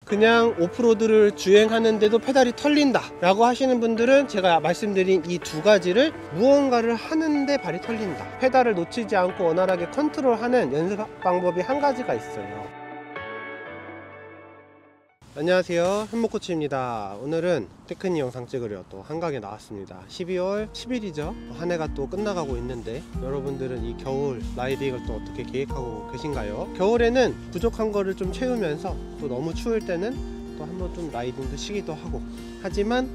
그냥 오프로드를 주행하는데도 페달이 털린다 라고 하시는 분들은 제가 말씀드린 이 두 가지를 무언가를 하는데 발이 털린다, 페달을 놓치지 않고 원활하게 컨트롤하는 연습 방법이 한 가지가 있어요. 안녕하세요, 현목코치입니다. 오늘은 테크닉 영상 찍으려 또 한강에 나왔습니다. 12월 10일이죠 한 해가 또 끝나가고 있는데, 여러분들은 이 겨울 라이딩을 또 어떻게 계획하고 계신가요? 겨울에는 부족한 거를 좀 채우면서 또 너무 추울 때는 또 한번 좀 라이딩도 쉬기도 하고, 하지만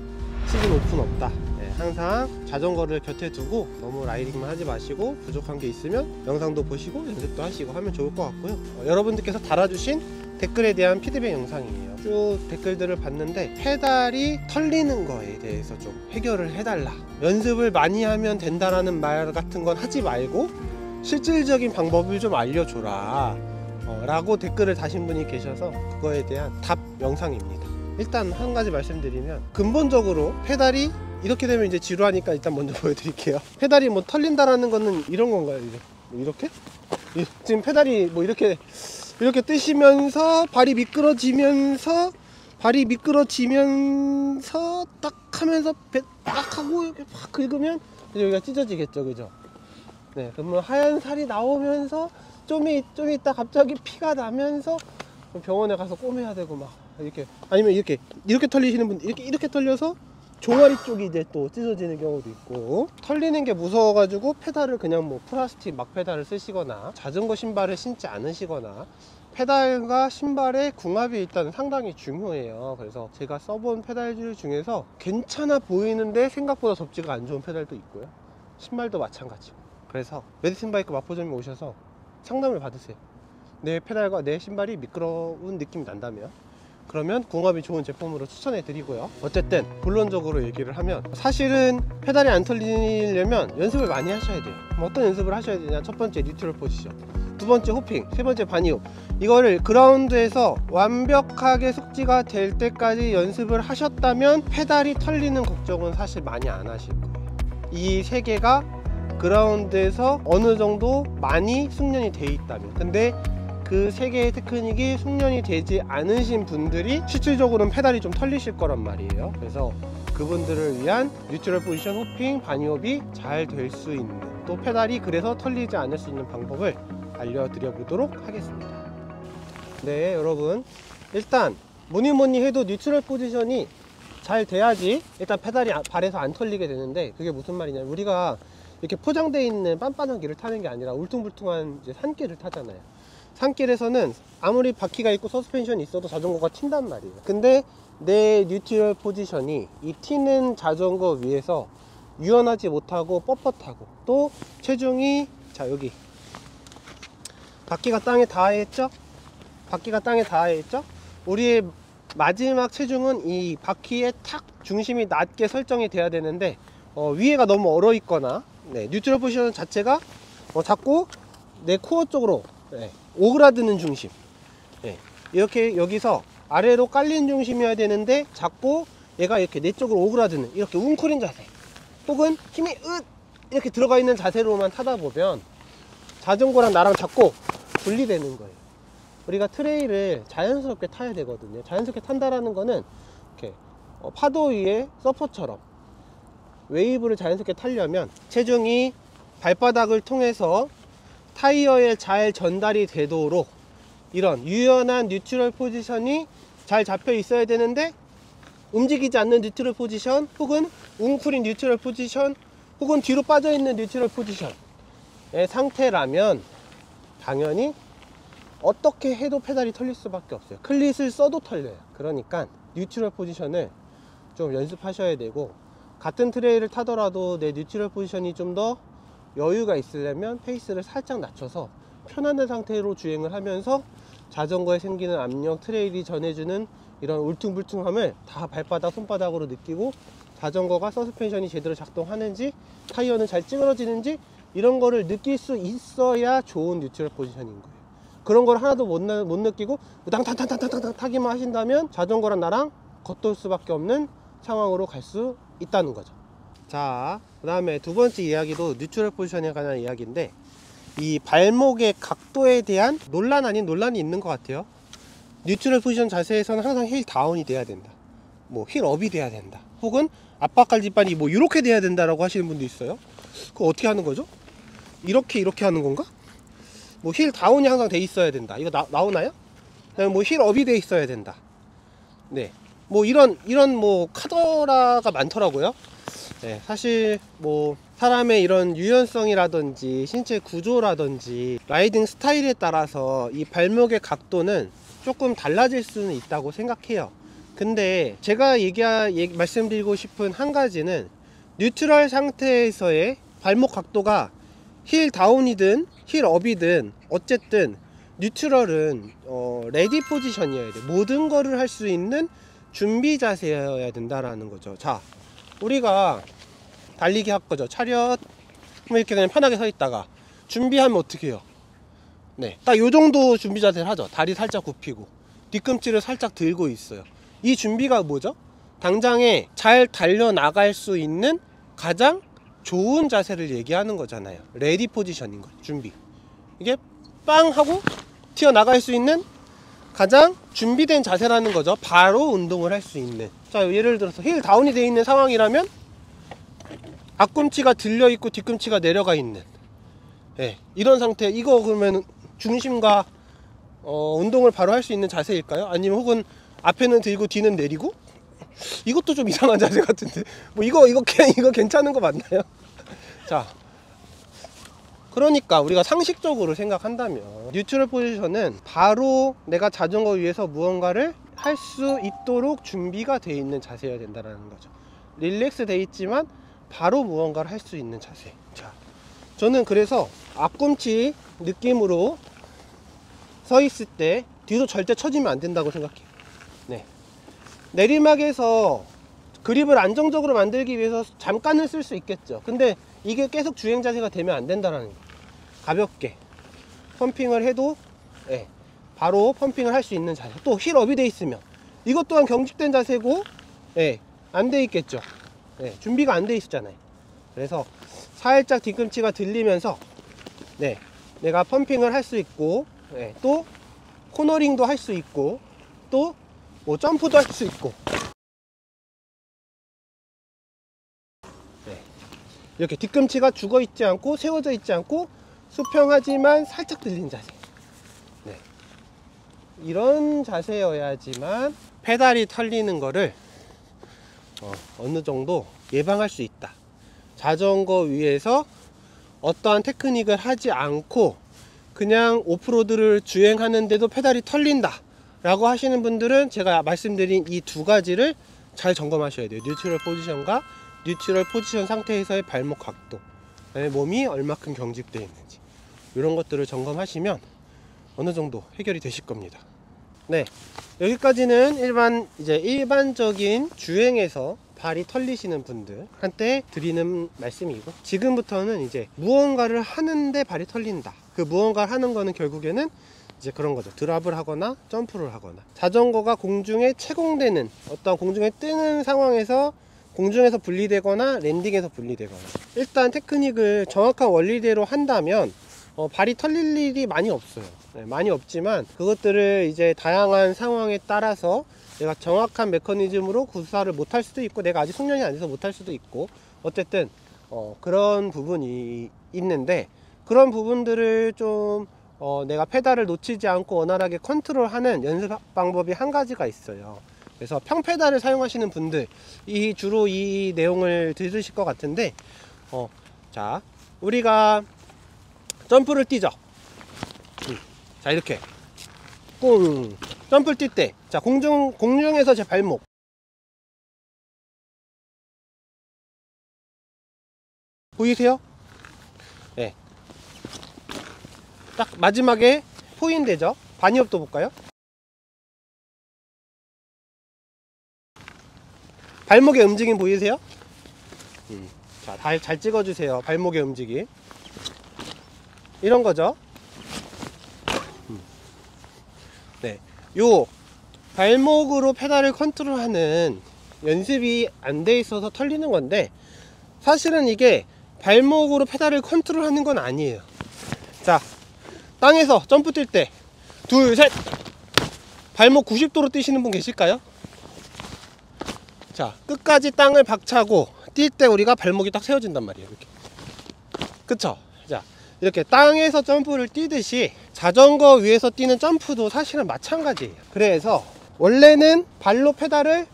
시즌 오프는 없다. 항상 자전거를 곁에 두고 너무 라이딩만 하지 마시고, 부족한 게 있으면 영상도 보시고 연습도 하시고 하면 좋을 것 같고요. 여러분들께서 달아주신 댓글에 대한 피드백 영상이에요. 쭉 댓글들을 봤는데 페달이 털리는 거에 대해서 좀 해결을 해달라, 연습을 많이 하면 된다라는 말 같은 건 하지 말고 실질적인 방법을 좀 알려줘라 라고 댓글을 다신 분이 계셔서 그거에 대한 답 영상입니다. 일단 한 가지 말씀드리면, 근본적으로 페달이 이렇게 되면 이제 지루하니까 일단 먼저 보여드릴게요. 페달이 뭐 털린다라는 거는 이런 건가요? 이렇게? 지금 페달이 뭐 이렇게 뜨시면서 발이 미끄러지면서 딱 하면서 딱 하고 이렇게 팍 긁으면 여기가 찢어지겠죠, 그죠? 네, 그러면 하얀 살이 나오면서 좀 있다 갑자기 피가 나면서 병원에 가서 꼬매야 되고 막 이렇게, 아니면 이렇게 털리시는 분 이렇게 털려서 종아리 쪽이 이제 또 찢어지는 경우도 있고, 털리는 게 무서워가지고 페달을 그냥 뭐 플라스틱 막 페달을 쓰시거나 자전거 신발을 신지 않으시거나, 페달과 신발의 궁합이 일단 상당히 중요해요. 그래서 제가 써본 페달들 중에서 괜찮아 보이는데 생각보다 접지가 안 좋은 페달도 있고요, 신발도 마찬가지고. 그래서 메디슨 바이크 마포점에 오셔서 상담을 받으세요. 내 페달과 내 신발이 미끄러운 느낌이 난다면, 그러면 궁합이 좋은 제품으로 추천해 드리고요. 어쨌든 본론적으로 얘기를 하면, 사실은 페달이 안 털리려면 연습을 많이 하셔야 돼요. 어떤 연습을 하셔야 되냐? 첫 번째 뉴트럴 포지션, 두 번째 호핑, 세 번째 바니홉. 이거를 그라운드에서 완벽하게 숙지가 될 때까지 연습을 하셨다면 페달이 털리는 걱정은 사실 많이 안 하실 거예요. 이 세 개가 그라운드에서 어느 정도 많이 숙련이 돼 있다면. 근데 그 세 개의 테크닉이 숙련이 되지 않으신 분들이 실질적으로는 페달이 좀 털리실 거란 말이에요. 그래서 그분들을 위한 뉴트럴 포지션, 호핑, 바니홉이 잘 될 수 있는, 또 페달이 그래서 털리지 않을 수 있는 방법을 알려드려 보도록 하겠습니다. 네, 여러분, 일단 뭐니 해도 뉴트럴 포지션이 잘 돼야지 일단 페달이 발에서 안 털리게 되는데, 그게 무슨 말이냐면, 우리가 이렇게 포장되어 있는 빤빤한 길을 타는 게 아니라 울퉁불퉁한 이제 산길을 타잖아요. 산길에서는 아무리 바퀴가 있고 서스펜션이 있어도 자전거가 튄단 말이에요. 근데 내 뉴트럴 포지션이 이 튀는 자전거 위에서 유연하지 못하고 뻣뻣하고, 또 체중이, 자 여기 바퀴가 땅에 닿아있죠? 우리의 마지막 체중은 이 바퀴에 탁 중심이 낮게 설정이 돼야 되는데, 위에가 너무 얼어 있거나, 뉴트럴 포지션 자체가 자꾸 내 코어 쪽으로 오그라드는 중심, 이렇게 여기서 아래로 깔린 중심이어야 되는데 자꾸 얘가 이렇게 내 쪽으로 오그라드는, 이렇게 웅크린 자세, 혹은 힘이 이렇게 들어가 있는 자세로만 타다 보면 자전거랑 나랑 자꾸 분리되는 거예요. 우리가 트레일을 자연스럽게 타야 되거든요. 자연스럽게 탄다라는 거는 이렇게 파도 위에 서퍼처럼 웨이브를 자연스럽게 타려면 체중이 발바닥을 통해서 타이어에 잘 전달이 되도록 이런 유연한 뉴트럴 포지션이 잘 잡혀 있어야 되는데, 움직이지 않는 뉴트럴 포지션, 혹은 웅크린 뉴트럴 포지션, 혹은 뒤로 빠져 있는 뉴트럴 포지션의 상태라면 당연히 어떻게 해도 페달이 털릴 수밖에 없어요. 클릿을 써도 털려요. 그러니까 뉴트럴 포지션을 좀 연습하셔야 되고, 같은 트레일을 타더라도 내 뉴트럴 포지션이 좀 더 여유가 있으려면 페이스를 살짝 낮춰서 편안한 상태로 주행을 하면서 자전거에 생기는 압력, 트레일이 전해주는 이런 울퉁불퉁함을 다 발바닥, 손바닥으로 느끼고, 자전거가 서스펜션이 제대로 작동하는지, 타이어는 잘 찌그러지는지, 이런 거를 느낄 수 있어야 좋은 뉴트럴 포지션인 거예요. 그런 걸 하나도 못 느끼고 우당탕탕탕탕탕 타기만 하신다면 자전거랑 나랑 겉돌 수밖에 없는 상황으로 갈 수 있다는 거죠. 자, 그 다음에 두 번째 이야기도 뉴트럴 포지션에 관한 이야기인데, 이 발목의 각도에 대한 논란 아닌 논란이 있는 것 같아요. 뉴트럴 포지션 자세에서는 항상 힐 다운이 돼야 된다, 뭐 힐 업이 돼야 된다, 혹은 압박갈 뒷발이 뭐 이렇게 돼야 된다라고 하시는 분도 있어요. 그거 어떻게 하는 거죠? 이렇게 하는 건가? 뭐 힐 다운이 항상 돼 있어야 된다, 이거 나오나요? 뭐 힐 업이 돼 있어야 된다. 네, 뭐 이런 뭐 카더라가 많더라고요. 네, 사실 뭐 사람의 이런 유연성이라든지 신체 구조라든지 라이딩 스타일에 따라서 이 발목의 각도는 조금 달라질 수는 있다고 생각해요. 근데 제가 말씀드리고 싶은 한 가지는, 뉴트럴 상태에서의 발목 각도가 힐 다운이든 힐 업이든 어쨌든 뉴트럴은 레디 포지션이어야 돼. 모든 거를 할 수 있는 준비 자세여야 된다라는 거죠. 자, 우리가 달리기 할 거죠. 차렷 뭐 이렇게 그냥 편하게 서 있다가 준비하면 어떻게 해요? 네, 딱 요 정도 준비 자세를 하죠. 다리 살짝 굽히고 뒤꿈치를 살짝 들고 있어요. 이 준비가 뭐죠? 당장에 잘 달려나갈 수 있는 가장 좋은 자세를 얘기하는 거잖아요. 레디 포지션인 거예요. 준비. 이게 빵 하고 튀어나갈 수 있는 가장 준비된 자세라는 거죠. 바로 운동을 할 수 있는. 자, 예를 들어서 힐 다운이 되어 있는 상황이라면 앞꿈치가 들려 있고 뒤꿈치가 내려가 있는, 네, 이런 상태. 이거 그러면 중심과 운동을 바로 할 수 있는 자세일까요? 아니면 혹은 앞에는 들고 뒤는 내리고? 이것도 좀 이상한 자세 같은데. 뭐 이거 괜찮은 거 맞나요? 자, 그러니까 우리가 상식적으로 생각한다면 뉴트럴 포지션은 바로 내가 자전거 위에서 무언가를 할 수 있도록 준비가 되어 있는 자세여야 된다는 거죠. 릴렉스 돼 있지만 바로 무언가를 할 수 있는 자세. 자, 저는 그래서 앞꿈치 느낌으로 서 있을 때 뒤로 절대 처지면 안 된다고 생각해요. 네, 내리막에서 그립을 안정적으로 만들기 위해서 잠깐은 쓸 수 있겠죠. 근데 이게 계속 주행 자세가 되면 안 된다는 거예요. 가볍게 펌핑을 해도, 네, 바로 펌핑을 할 수 있는 자세. 또 힐업이 돼 있으면 이것 또한 경직된 자세고, 네, 안 돼 있겠죠. 네, 준비가 안 돼 있었잖아요. 그래서 살짝 뒤꿈치가 들리면서, 네, 내가 펌핑을 할 수 있고, 네, 또 코너링도 할 수 있고, 또 뭐 점프도 할 수 있고, 네, 이렇게 뒤꿈치가 죽어 있지 않고 세워져 있지 않고 수평하지만 살짝 들린 자세. 네, 이런 자세여야지만 페달이 털리는 거를 어느 정도 예방할 수 있다. 자전거 위에서 어떠한 테크닉을 하지 않고 그냥 오프로드를 주행하는데도 페달이 털린다 라고 하시는 분들은 제가 말씀드린 이 두 가지를 잘 점검하셔야 돼요. 뉴트럴 포지션과 뉴트럴 포지션 상태에서의 발목 각도, 몸이 얼마큼 경직되어 있는지, 이런 것들을 점검하시면 어느 정도 해결이 되실 겁니다. 네, 여기까지는 일반적인 주행에서 발이 털리시는 분들한테 드리는 말씀이고, 지금부터는 이제 무언가를 하는데 발이 털린다. 그 무언가를 하는 거는 결국에는 이제 그런 거죠. 드랍을 하거나 점프를 하거나, 자전거가 공중에 채공되는, 어떤 공중에 뜨는 상황에서 공중에서 분리되거나 랜딩에서 분리되거나, 일단 테크닉을 정확한 원리대로 한다면 발이 털릴 일이 많이 없어요. 네, 많이 없지만 그것들을 이제 다양한 상황에 따라서 내가 정확한 메커니즘으로 구사를 못할 수도 있고, 내가 아직 숙련이 안 돼서 못할 수도 있고, 어쨌든 그런 부분이 있는데, 그런 부분들을 좀 내가 페달을 놓치지 않고 원활하게 컨트롤하는 연습 방법이 한 가지가 있어요. 그래서 평페달을 사용하시는 분들, 주로 이 내용을 들으실 것 같은데, 자, 우리가 점프를 뛰죠. 자, 이렇게 꽁 점프를 뛸 때, 자, 공중에서 제 발목, 보이세요? 네, 딱 마지막에 포인되죠. 반이업도 볼까요? 발목의 움직임 보이세요? 자, 잘 찍어주세요. 발목의 움직임, 이런 거죠. 네, 요 발목으로 페달을 컨트롤하는 연습이 안 돼 있어서 털리는 건데, 사실은 이게 발목으로 페달을 컨트롤하는 건 아니에요. 자, 땅에서 점프 뛸 때 둘, 셋, 발목 90도로 뛰시는 분 계실까요? 자, 끝까지 땅을 박차고 뛸 때 우리가 발목이 딱 세워진단 말이에요. 이렇게. 그쵸? 자, 이렇게 땅에서 점프를 뛰듯이 자전거 위에서 뛰는 점프도 사실은 마찬가지예요. 그래서 원래는 발로 페달을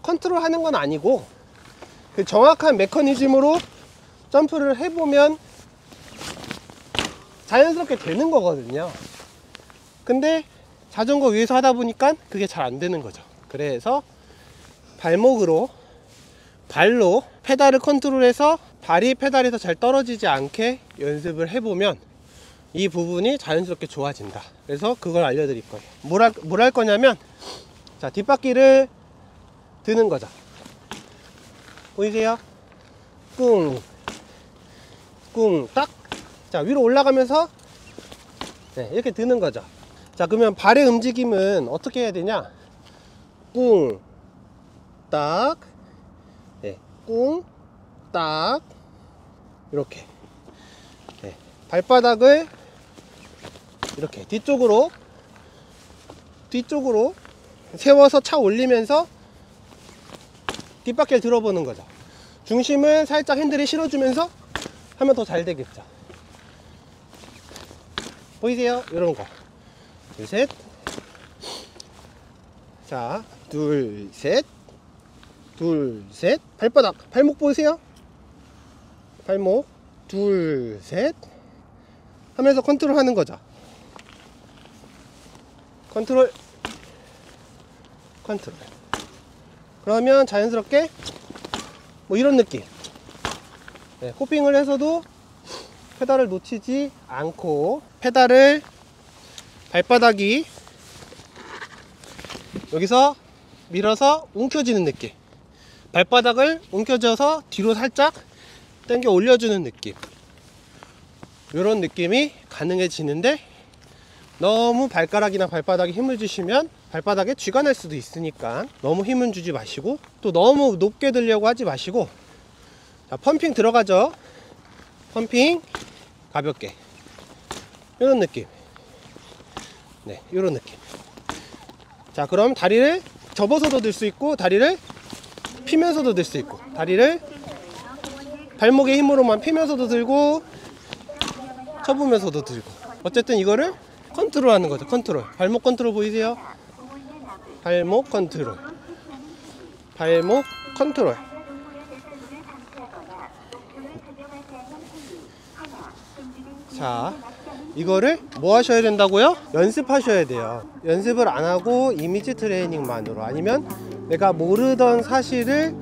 컨트롤하는 건 아니고 그 정확한 메커니즘으로 점프를 해보면 자연스럽게 되는 거거든요. 근데 자전거 위에서 하다 보니까 그게 잘 안 되는 거죠. 그래서 발목으로, 발로 페달을 컨트롤해서 발이 페달에서 잘 떨어지지 않게 연습을 해보면 이 부분이 자연스럽게 좋아진다. 그래서 그걸 알려드릴 거예요. 뭘 할 거냐면, 자, 뒷바퀴를 드는 거죠. 보이세요? 꿍, 꿍, 딱. 자, 위로 올라가면서 네, 이렇게 드는 거죠. 자, 그러면 발의 움직임은 어떻게 해야 되냐? 꿍, 딱, 네, 꿍, 딱, 이렇게. 네, 발바닥을 이렇게 뒤쪽으로 세워서 차 올리면서 뒷바퀴를 들어보는 거죠. 중심을 살짝 핸들에 실어주면서 하면 더 잘 되겠죠. 보이세요? 이런 거. 둘, 셋. 자, 둘, 셋. 둘, 셋. 발바닥, 발목 보이세요? 발목. 둘, 셋. 하면서 컨트롤 하는 거죠. 컨트롤. 그러면 자연스럽게 뭐 이런 느낌. 네, 호핑을 해서도 페달을 놓치지 않고 페달을 발바닥이 여기서 밀어서 움켜쥐는 느낌, 발바닥을 움켜져서 뒤로 살짝 당겨 올려주는 느낌, 이런 느낌이 가능해지는데, 너무 발가락이나 발바닥에 힘을 주시면 발바닥에 쥐가 날 수도 있으니까 너무 힘은 주지 마시고, 또 너무 높게 들려고 하지 마시고. 자, 펌핑 들어가죠. 펌핑 가볍게, 이런 느낌. 네, 이런 느낌. 자, 그럼 다리를 접어서도 들 수 있고, 다리를 피면서도 들 수 있고, 다리를 발목의 힘으로만 피면서도 들고 쳐보면서도 들고. 어쨌든 이거를 컨트롤 하는 거죠. 컨트롤. 발목 컨트롤 보이세요? 발목 컨트롤, 발목 컨트롤. 자, 이거를 뭐 하셔야 된다고요? 연습하셔야 돼요. 연습을 안 하고 이미지 트레이닝만으로, 아니면 내가 모르던 사실을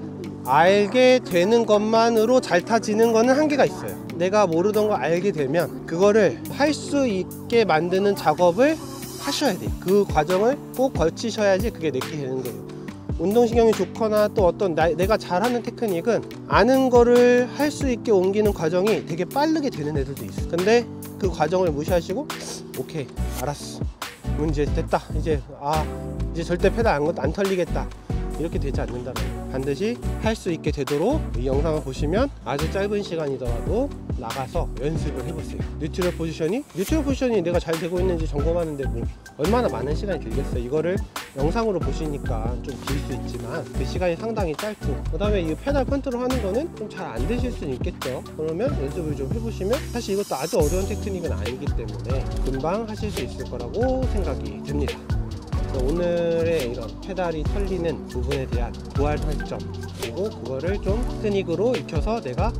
알게 되는 것만으로 잘 타지는 거는 한계가 있어요. 내가 모르던 거 알게 되면 그거를 할 수 있게 만드는 작업을 하셔야 돼요. 그 과정을 꼭 거치셔야지 그게 내게 되는 거예요. 운동신경이 좋거나 또 어떤 내가 잘하는 테크닉은 아는 거를 할 수 있게 옮기는 과정이 되게 빠르게 되는 애들도 있어. 근데 그 과정을 무시하시고, 오케이, 알았어, 문제 됐다, 이제 절대 페달 안 털리겠다, 이렇게 되지 않는다면 반드시 할 수 있게 되도록 이 영상을 보시면 아주 짧은 시간이더라도 나가서 연습을 해보세요. 뉴트럴 포지션이 내가 잘 되고 있는지 점검하는데 뭐 얼마나 많은 시간이 들겠어요. 이거를 영상으로 보시니까 좀 길 수 있지만 그 시간이 상당히 짧고, 그 다음에 이 페달 컨트롤 하는 거는 좀 잘 안 되실 수는 있겠죠. 그러면 연습을 좀 해보시면, 사실 이것도 아주 어려운 테크닉은 아니기 때문에 금방 하실 수 있을 거라고 생각이 듭니다. 오늘의 이런 페달이 털리는 부분에 대한 부활 설정, 그리고 그거를 좀 테크닉으로 익혀서 내가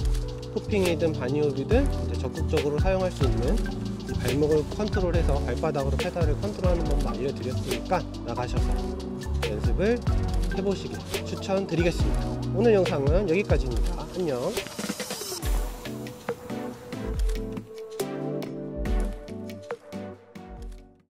호핑이든 바니오비든 이제 적극적으로 사용할 수 있는 이 발목을 컨트롤해서 발바닥으로 페달을 컨트롤하는 법도 알려드렸으니까 나가셔서 연습을 해보시길 추천드리겠습니다. 오늘 영상은 여기까지입니다. 안녕.